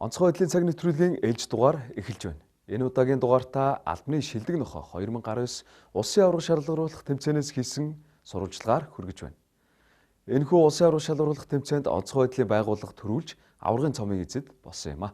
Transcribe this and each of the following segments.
Онцгой байдлын цаг нэвтрүүлгийн ээлж дугаар эхэлж байна. Энэ удаагийн дугаартаа албаны шилдэг нохой 2019 улсын аварга шалгаруулах тэмцээнээс хийсэн сурвалжлагаар хүргэж байна. Энэхүү улсын аварга шалгаруулах тэмцээнд онцгой байдлын байгууллага төрүүлж аваргын цомын эзэд болсон юм а.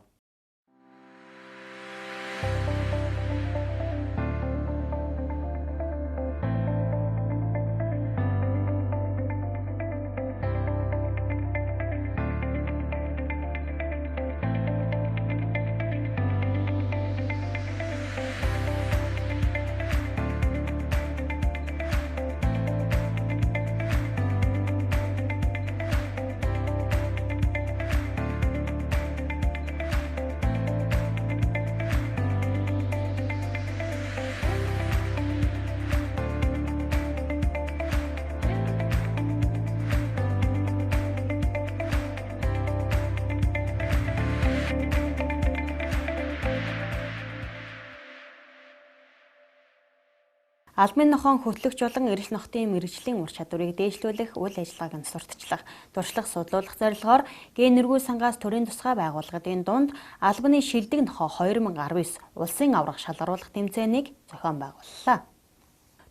Албаны нохойн хөтлөгч болон эрч нохтын мэргэжлийн ур чадварыг дээшлүүлэх үйл ажиллагааг нь сурталчлах, туршлах, судлуулах зорилгоор гээ-нэргүй сангаас төрийн тусгай байгууллагын дунд албаны шилдэг нохой 2019 улсын аварга шалгаруулах тэмцээнийг зохион байгууллаа.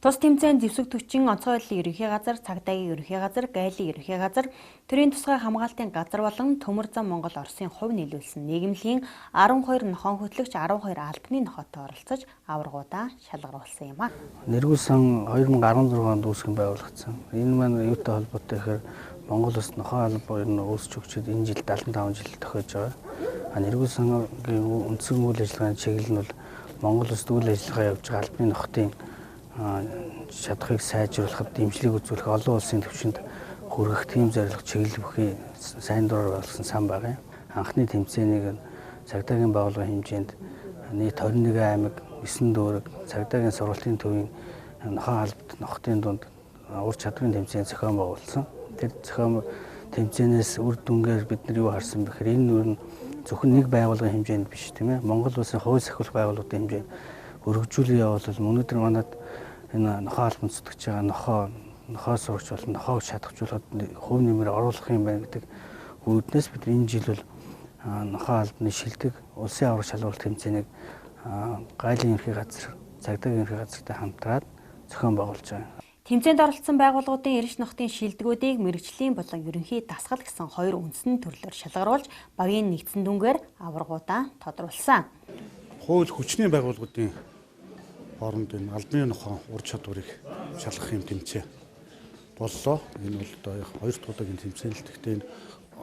Тус тэмцээнд зэвсэг түвшин онцгой байдлын ерөнхий газар, цагдаагийн ерөнхий газар, гайлын ерөнхий газар, төрийн тусгай хамгаалтын газар болон Төмөр зам Монгол Оросын хувь нийлүүлсэн нийгэмлэгийн 12 нохойн хөтлөгч 12 албаны нохойтой оролцож аваргуудаа шалгаруулсан юм а. Нэргүй сан 2016 онд үүсгэн байгуулагдсан. Энэ маань юутай холбоотой гэхээр Монгол Улс нохой алба ер нь үүсч өгчөд энэ жилд 75 жил тохиож байгаа. Нэргүй сангийн үндсэн үйл ажиллагааны чиглэл нь бол Монгол Улсад үйл ажиллагаа явуулж байгаа албаны нохтын чадхыг сайжруулахад дэмжлэг үзүүлэх олон улсын түвшинд хүргэх тийм зорилго чиглэл бүхий сайн дураар болсон сан байгаа. Анхны тэмцээнийг цагдаагийн байгууллагын хэмжээнд нийт 21 аймаг, 9 дүүрэг, цагдаагийн сургалтын төвийн нохой албад нохтын дунд ур чадварын тэмцээн зохион байгуулсан. Тэр зохион тэмцээнээс үр дүнгээр бид нар юу харсан бэхээр энэ нь зөвхөн нэг байгууллагын хэмжээнд биш тийм ээ. Монгол улсын хувь сахиулах байгууллагын хэмжээнд өргөжүүлэн явуулвал өнөөдөр манад энэ нохой албанд зүтгэж байгаа нохой сурагч болон нохойг чадахжуулахад хувь нэмэр оруулах юм байна гэдэг үүднээс бид энэ жил бол нохой албаны шилдэг улсын аварга шалгаруулах тэмцээнийг гайлын ерхий газар, цагдаагийн ерхий газартай хамтраад зохион байгуулж байгаа. Тэмцээнд оролцсон байгууллагуудын эрч нохтын шилдэгүүдийг мэргэжлийн болон ерөнхий дасгал гэсэн хоёр үндсэн төрлөөр шалгаруулж багийн нэгдсэн дүнгээр аваргуудаа тодруулсан. Хууль хүчний байгууллагуудын хооронд энэ албаны нохой ур чадварыг шалгах юм тэмцээн боллоо. Энэ бол одоо хоёр дахь удаагийн тэмцээн л гэхдээ энэ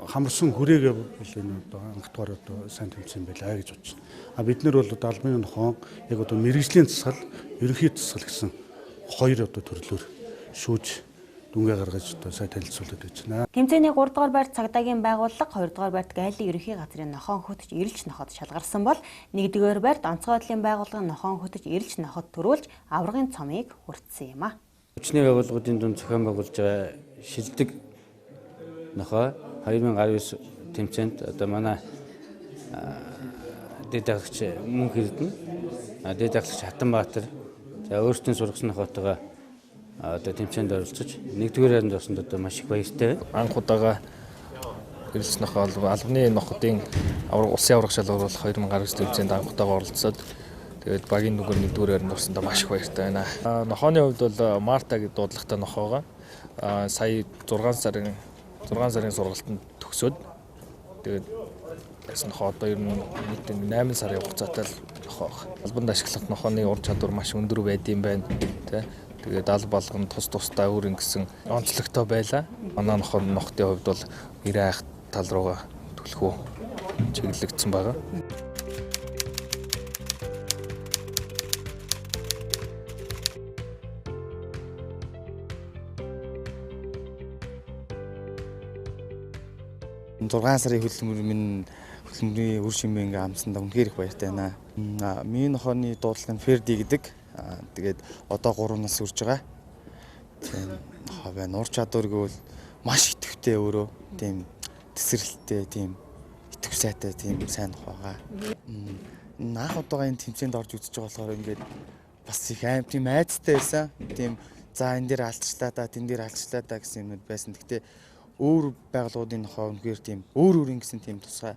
хамарсан хүрээгээ бол энэ одоо анхдугаар одоо сайн тэмцээн байлаа гэж бодож байна. Бид нэр бол одоо албаны нохой яг одоо мэргэжлийн засал, ерөнхий засал гэсэн хоёр одоо төрлөөр шүүж дүнгээ гаргаж одоо сайн танилцуулдаг гэж байна. Тэмцээний 3 дугаар байрт цагдаагийн байгууллага, 2 дугаар байрт гайлын ерөнхий газрын нохойн хөтөч эрэлж ноход шалгарсан бол 1 дугаар байрт онцгой байдлын байгууллагын нохойн хөтөч эрэлж ноход төрүүлж аваргын цомыг хүртсэн юм а. Хүчний байгууллагуудын дунд зохион байгуулж байгаа шилдэг нохой 2019 тэмцээнд одоо манай дэд ахлагч Мөнх Эрдэнэ, дэд ахлагч Хатанбаатар за өөрсдийн сургасан нохойтойгоо одоо тэмцээнд оролцож 1-р хайранд орсонд одоо маш их баяртай. Анх удаага эрэлж нохой албаны ноходын улсын аварга шалгаруулах 2019 тэмцээнд анх удаага оролцоод тэгээд багийн дүгээр 1-р хайранд орсондоо маш их баяртай байна. Нохооны хувьд бол Марта гэдэг дуудлагатай нохойгоо сая 6 сарын сургалтанд төгсөөд тэгээд нохоо одоо ер нь нийт 8 сарын хугацаатай л нохой баг. Албанд ашиглах нохооны ур чадвар маш өндөр байдсан байна тий. Тэгээд алба болгон тусдаа өөр ингэсэн онцлогтой байлаа. Манай нохотын хувьд бол 90 айх тал руугаа төлхөө чиглэгдсэн байгаа. Сарын хөдөлмөрийн үр шимээ ингээм амсандаа үнэхээр их баяртай байна. Миний нохооны дуудлага нь Ферди гэдэг. Тэгээд одоо 3 нас үрж байгаа. Тийм нохоо байна. Ур чадвар гэвэл маш идэвхтэй өөрөө. Тийм тесрэлттэй, тийм идэвх сайтай, тийм сайн нохоо байгаа. Анх удаага энэ тэмцээнд орж үзэж байгаа болохоор ингээд бас их аим тийм айцтай байсан. Тийм за энэ дээр алдчихлаа да, тэн дээр алдчихлаа да гэсэн юмуд байсан. Гэхдээ өөр байгууллагуудын нохоо үнэхээр тийм өөр гэсэн тийм тусгай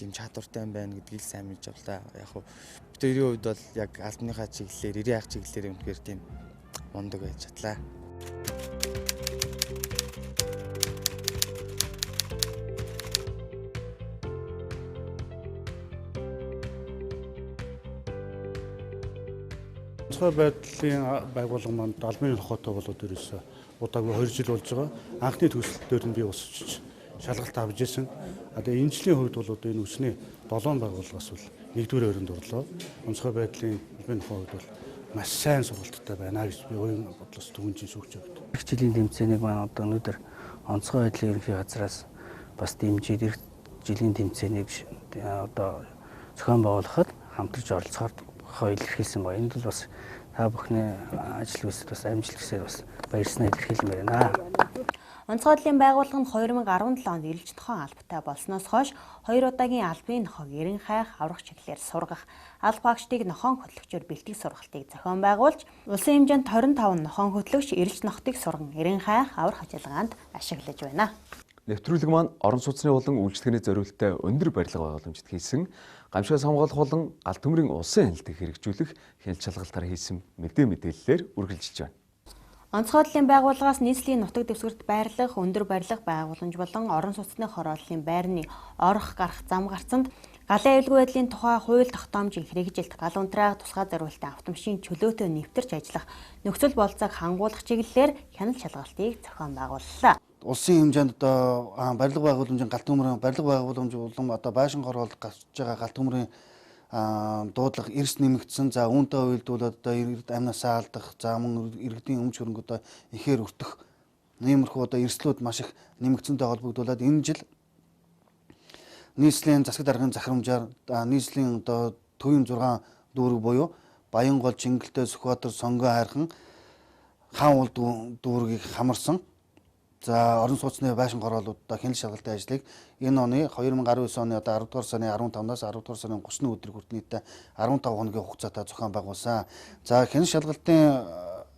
тийм чадвартай юм байна гэдгийг сайн мэдж авлаа. Яг хуу бид хоёрын хувьд бол яг албаныхаа чиглэлээр, эрийн ах чиглэлээр үнэхээр тийм мундаг байж чадлаа. Онцгой байдлын байгууллага манд албаны нохойтой болоод ерөөсөө удаагүй 2 жил болж байгаа. Анхны төгсөлтөөр нь би усч шалгалт авж ирсэн. Тэгээ энэ жилийн хувьд бол одоо энэ үсний 7 байгууллагаас бол 1-р өрөөнд орлоо. Онцгой байдлын албаны нохой хувьд бол маш сайн сургалттай байна гэж би оюун бодлоос түгэнжин шүүгч өгд. Эх жилийн тэмцээнийг маань одоо өнөөдөр онцгой байдлын ерөнхий газраас бас дэмжиж эх жилийн тэмцээнийг одоо зохион байгуулахад хамтарч оролцохоор илэрхийлсэн ба энд бол бас та бүхний ажил үйлсэд бас амжилт хүсээр бас баярснаа илэрхийлмээр байна. Онцгой байдлын байгууллага нь 2017 онд эрэлж нохой албатай болсноос хойш 2 удаагийн албаны нохойг эрен хайх аврах чиглэлээр сургах, алба багштыг нохойн хөтлөгчөөр бэлтгэх сургалтыг зохион байгуулж, улсын хэмжээнд 25 нохойн хөтлөгч эрэлж нохтыг сурган эрен хайх аврах ажиллагаанд ашиглаж байна. Нэвтрүүлэг маань орон сууцны болон үйлчлэгний зориулалтад өндөр барилга байгууламжид хийсэн гамшигаас хамгаалах болон галт төмрийн улсын хяналтыг хэрэгжүүлэх хяналт шалгалтаар хийсэн мэдээллээр үргэлжилж байна. Онцгой байдлын байгууллагаас нийслэлийн нутаг дэвсгэрт байрлах, өндөр барилга байгууламж болон орон сууцны хорооллын байрны орох гарах зам гарцанд галын аюулгүй байдлын тухай хууль тогтоомжийн хэрэгжилт, гал унтраах тусгай зориулалтын автомашин чөлөөтэй нэвтэрч ажиллах, нөхцөл болцоог хангуулах чиглэлээр хяналт шалгалтыг зохион байгууллаа. Улсын хэмжээнд одоо барилга байгууламжийн галт төмрийн барилга байгууламж болон одоо байшин хороолох гарч байгаа галт төмрийн дуудлага эрс нэмэгдсэн. За үүнтэй уялдуулаад одоо иргэд амнасаа алдах, за мөн иргэдийн өмч хөрөнгө одоо ихээр өртөх иймэрхүү одоо эрслүүд маш их нэмэгдсэнтэй холбогдуулаад энэ жил нийслэлийн засаг даргын захирамжаар нийслэлийн одоо төвийн 6 дүүрэг буюу Баянгол, Чингэлтэй, Сүхбаатар, Сонгой хайрхан хаан улд дүүргийг хамарсан. За орон сууцны байшин хороолуудаа хяналт шалгалтын ажлыг энэ оны 2019 оны одоо 10 дугаар сарын 15-наас 10 дугаар сарын 30-ны өдрийг хүртэл нийтдээ 15 хоногийн хугацаатай зохион байгуулсан. За хяналт шалгалтын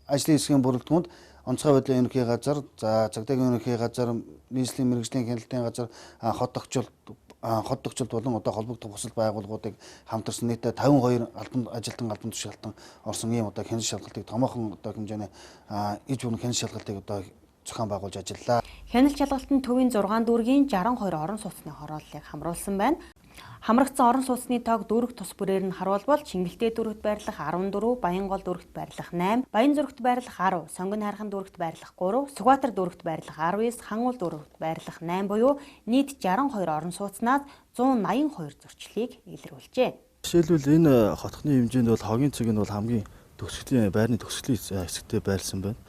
ажлын хэсгийн бүрэлдэхүүнд онцгой байдлын ерөнхий газар, за цагдаагийн ерөнхий газар, нийслэлийн мэргэжлийн хяналтын газар, хот тогтчлт болон одоо холбогдох бусад байгууллагуудыг хамтарсан нийтдээ 52 албан тушаалтан орсон ийм одоо хяналт шалгалтыг томоохон одоо хэмжээний иж бүрэн хяналт шалгалтыг одоо зохион байгуулж ажиллаа. Хяналт шалгалтанд төвийн 6 дүүргийн 62 орон сууцны хорооллыг хамруулсан байна. Хамрагдсан орон сууцны тоог дүүрэг тус бүрээр нь харуулбал Чингэлтэй дүүрэгт байрлах 14, Баянгол дүүрэгт байрлах 8, Баян зүрэгт байрлах 10, Сонгон хайрхан дүүрэгт байрлах 3, Сүхбаатар дүүрэгт байрлах 19, Хангул дүүрэгт байрлах 8 буюу нийт 62 орон сууцнаас 182 зөрчлийг илрүүлжээ. Жишээлбэл энэ хотхны хэмжээнд бол хогийн цэг нь бол хамгийн төгсгөлийн байрны төгсгөлийн хэсэгтээ байрласан байна.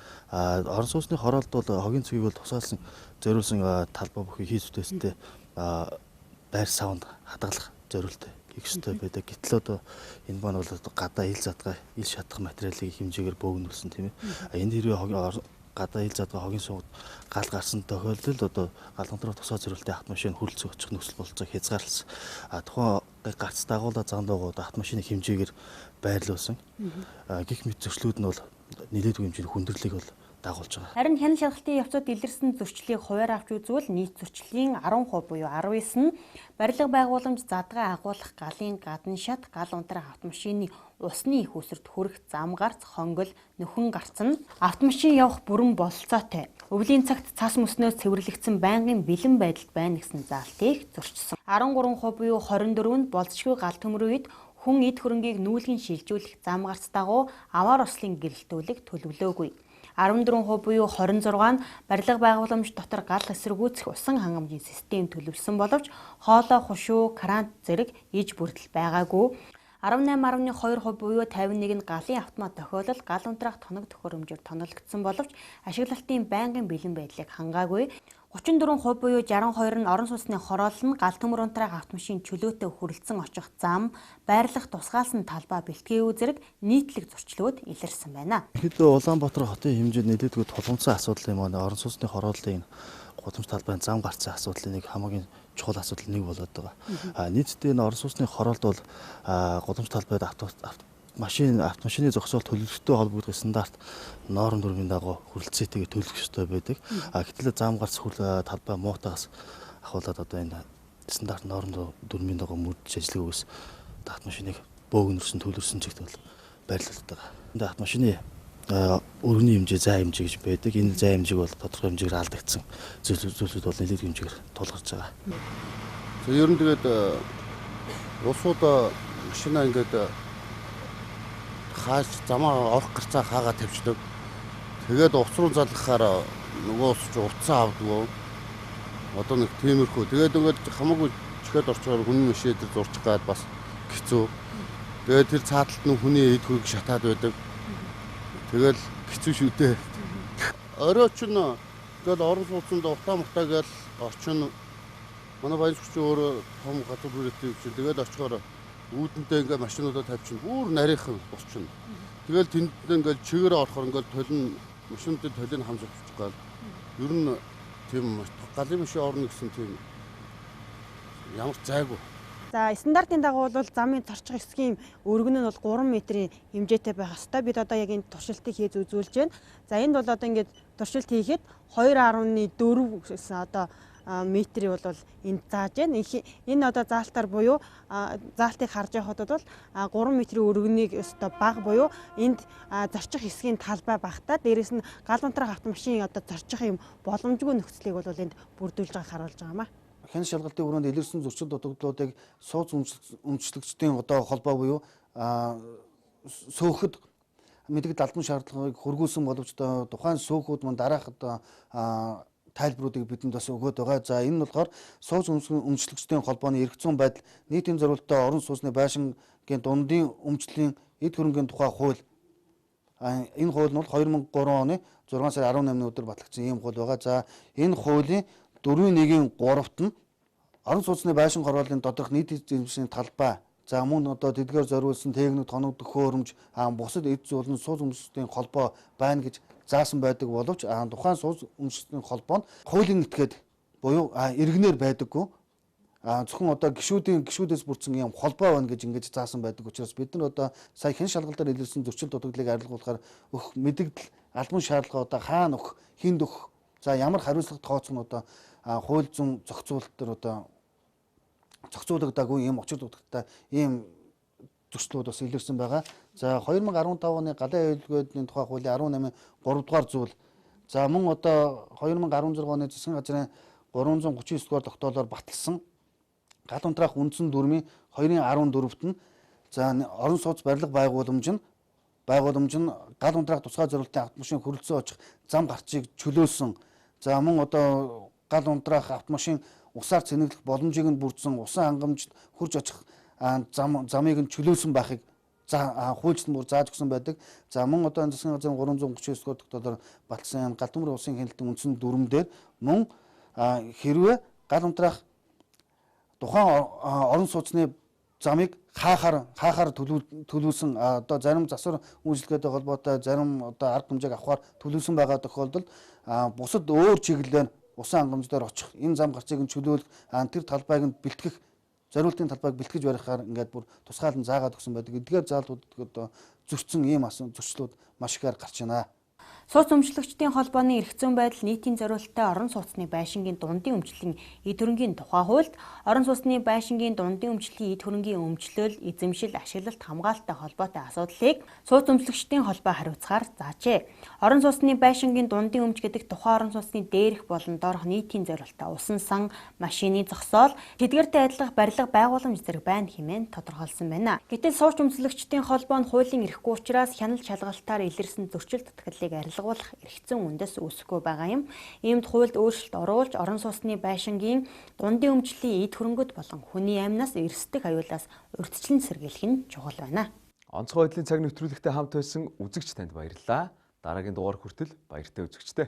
Орон сууцны хороолт бол хогийн цэгийг бол тусаалсан зориулсан талбай бүхий хийц үтээстэй байр савнд хадгалах зориултаа хийх ёстой байдаг. Гэтэл одоо энэ маань бол гадаа ил задгай, ил шатах материалын хэмжээгээр бөөгнүүлсэн тийм ээ. Энд хэрвээ гадаа ил задгай хогийн сувд гал гарсан тохиолдолд одоо галантрах тусгай зориултын автомашин хүрлцэх очих нөхцөл болцоог хязгаарласан. Тухайн гарц дагуулаа зан дагууд автомашины хэмжээгээр байрлуулсан. Гэх мэт зөрчлүүд нь бол нэлээдгүй хэмжээний хүндрэлийг бол дагуулж байгаа. Харин хяналт шалгалтын явцад илэрсэн зөрчлийг хуваар авч үзвэл нийт зөрчлийн 10% буюу 19 нь барилга байгууламж задгай агуулах галын гадна шат, гал унтраах автомашины усны их үсэрт хүрэх зам гарц, хонгол, нөхөн гарц нь автомашин явах бүрэн бололцоотой. Өвлийн цагт цас мөснөөс цэвэрлэгдсэн байнгын бэлэн байдалд байна гэсэн заалтыг зөрчсөн. 13% буюу 24 нь болцшгүй гал төмөр үед хүн эд хөрөнгийг нүүлгэн шилжүүлэх зам гарц дагуу аваар ослын гэрэлтүүлэг төлөвлөөгүй. 14% буюу 26 нь барилга байгууламж дотор гал эсэргүүцэх усан хангамжийн систем төлөвлөсөн боловч хоолой, хушуу, крант зэрэг иж бүрдэл байгаагүй. 18.2% буюу 51 нь галын автомат тохиолдол гал унтраах тоног төхөөрөмжөөр тоноглогдсон боловч ашиглалтын байнгын бэлэн байдлыг хангаагүй. 34% буюу 62 нь орон сууцны хороол нь гал төмөр унтраах автомашин чөлөөтэй хүрэлцэн очих зам, байрлах тусгаалсан талбай бэлтгээгүй зэрэг нийтлэг зөрчлүүд илэрсэн байна. Хэд Улаанбаатар хотын хэмжээнд нэлээдгүй тулгымцсан асуудал юм аа. Орон сууцны хорооллын гудамж талбайн зам гарцсан асуудлын нэг хамгийн чухал асуудал нэг болоод байгаа. Нийтдээ энэ орон сууцны хороолд бол гудамж талбайд автомашины зогсоол төлөвлөлттэй холбогдох стандарт норм дүрмийн дагуу хүрэлцээтэйгээ төлөвлөх ёстой байдаг. Гэтэл зам гарц талбай муутаас ахуулаад одоо энэ стандарт нормд дүрмийн дагуу мөрдөж ажиллагаа өгс автомашиныг бөөгнөрсөн төлөвлөсөн чигт бол байрлуулдаг байгаа. Энэ автомашины өргөний хэмжээ, зай хэмжээ гэж байдаг. Энэ зай хэмжээг бол тодорхой хэмжээгээр алдагдсан зүйлсүүд бол нэлээд хэмжээгээр тулгарч байгаа. За ер нь тэгээд улсууд машина ингээд хааж замаа орох гарцаа хаагаа тавьчихдаг. Тэгээд уц руу залгахаар нөгөө ус чи уцаа авдаг. Одоо нэг тиймэрхүү. Тэгээд ингээд хамаагүй чихэд орчгоор хүний машин дээр зурчих гад бас хэцүү. Тэгээд тэр цааталт нь хүний эд хөрөг шатаад байдаг. Тэгэл хэцүү шүү дээ. Орой ч нь тэгэл орон сууцнд утаа мутаа гээл орчин манай баян сүрчийн өөр том газар бүрээтэй чинь тэгээд очихоор үүдэнтэй ингээ машинуудаа тавьчихна. Бүр нарийнхан босчихно. Тэгэл тэнд ингээл чигээр орохоор ингээл толин машинуудын толин хамж авчих гал. Ер нь тийм галын машин орно гэсэн тийм ямар зайгүй. За стандартын дагуу бол замын торчих хэсгийн өргөн нь бол 3 метрийн хэмжээтэй байх хэвээр. Бид одоо яг энэ туршилтыг хийж үзүүлж байна. За энд бол одоо ингээд туршилт хийхэд 2.4 гэсэн одоо метрийг бол энд зааж байна. Энэ одоо заалтаар буюу заалтыг харж байхад бол 3 метрийн өргөнийг өстой бага буюу энд зорчих хэсгийн талбай багтаа дээрэс нь гал унтраах автомашин одоо зорчих юм боломжгүй нөхцөлийг бол энд бүрдүүлж байгааг харуулж байгаамаа. Хэн шалгалтын өрөөнд илэрсэн зөрчил дутагдлуудыг сууц өмчлөгчдийн одоо холбоо буюу сөөхөд мэддэг албан шаардлагыг хөргүүлсэн боловч тухайн сөөхүүд мань дараах одоо тайлбаруудыг бидэнд бас өгөөд байгаа. За энэ нь болохоор сууц өмчлөгчдийн холбооны эрх зүйн байдал нийтийн зориулалттай орон сууцны байшингийн дундын өмчлийн эд хөрөнгийн тухай хууль. Энэ хууль нь бол 2003 оны 6 сарын 18-ны өдөр батлагдсан ийм хууль байгаа. За энэ хуулийн 4.1-3-т нь орон сууцны байшин хорооллын доторх нийт эзэмшлийн талбай. За мөн одоо тэдгээр зориулсан техник тоног төхөөрөмж бусад эд зүйн сууц өмчлөлтийн холбоо байна гэж заасан байдаг боловч тухайн сууц өмчлөлтийн холбоо нь хуулийн этгээд буюу иргэнээр байдаггүй. Зөвхөн одоо гишүүдээс бүрдсэн юм холбоо байна гэж ингэж заасан байдаг учраас бид нар одоо сая хэн шалгалтаар илэрсэн зөрчил дутагдлыг арилгуулахаар өх мэдэгдэл албан шаардлага одоо хаана өгөх, хинд өгөх, за ямар хариуцлага тооцох нь одоо хууль зүйн зохицуулалтаар одоо зохицуулагдаагүй ийм очир дутагдaltaй ийм зөрчлүүд бас илэрсэн байгаа. За 2015 оны галын аюулгүйдний тухай хуулийн 18-ын 3 дугаар зүйл. За мөн одоо 2016 оны засгийн газрын 339 дугаар тогтоолоор баталсан гал унтраах үндсэн дүрмийн 2.14-т нь за орон сууц барилга байгууламж нь гал унтраах тусгай зорилтын автомашин хөрөлцөө очих зам гарчийг чөлөөлсөн. За мөн одоо гал унтраах автомашин усаар цэнэглэх боломжийг нь бүрдсэн усан хангамжид хурж очих замыг нь чөлөөлсөн байхыг хуульчд бүр зааж өгсөн байдаг. За мөн одоо засгийн газрын 339 дугаар тогтоолоор баталсан гал төмөр усын хяналтын үндсэн дүрм дээр мөн хэрвээ гал унтраах тухайн орон сууцны замыг хаахаар төлөвлөсөн одоо зарим засвар үйлчлэгээтэй холбоотой зарим одоо арга хэмжээг авахар төлөвлөсөн байгаа тохиолдолд бусад өөр чиглэлээр усан хангамждаар очих энэ зам гарцыг нь чөлөөлөх тэр талбайг нь бэлтгэх зориултын талбайг бэлтгэж барихаар ингээд бүр тусгаалan заагаад өгсөн байдаг. Эдгээр заалтуудад одоо зөрчсөн ийм зөрчлүүд маш ихээр гарч байна. Сууц өмчлөгчдийн холбооны эрх зүйн байдал нийтийн зориулалттай орон сууцны байшингийн дундын өмчлөлийн эд хөрөнгийн тухай хуульд орон сууцны байшингийн дундын өмчлөлийн эд хөрөнгийн өмчлөл, эзэмшил, ашиглалт хамгаалалттай холбоотой асуудлыг сууц өмчлөгчдийн холбоо хариуцахаар заажээ. Орон сууцны байшингийн дундын өмч гэдэг тухайн орон сууцны дээрх болон доорх нийтийн зориулалттай усан сан, машины зогсоол, тэдгээртэй адилах барилга байгууламж зэрэг байна хэмээн тодорхойлсон байна. Гэтэл сууц өмчлөгчдийн холбоо нь хуулийн эрхгүй учраас хяналт шалгалтаар илэрсэн зөрчил дутагдлыг арилгуулах эрх зүйн үндэс үүсэхгүй байгаа юм. Иймд хуульд өөрчлөлт оруулж орон сууцны байшингийн дундын өмчлийн эд хөрөнгөд болон хүний амнаас эрсдэх аюулаас урьдчилан сэргийлэх нь чухал байна. Онцгой байдлын цаг нэвтрүүлэгтээ хамт байсан үзэгч танд баярлалаа. Дараагийн дугаар хүртэл баяртай үзэгчтэй.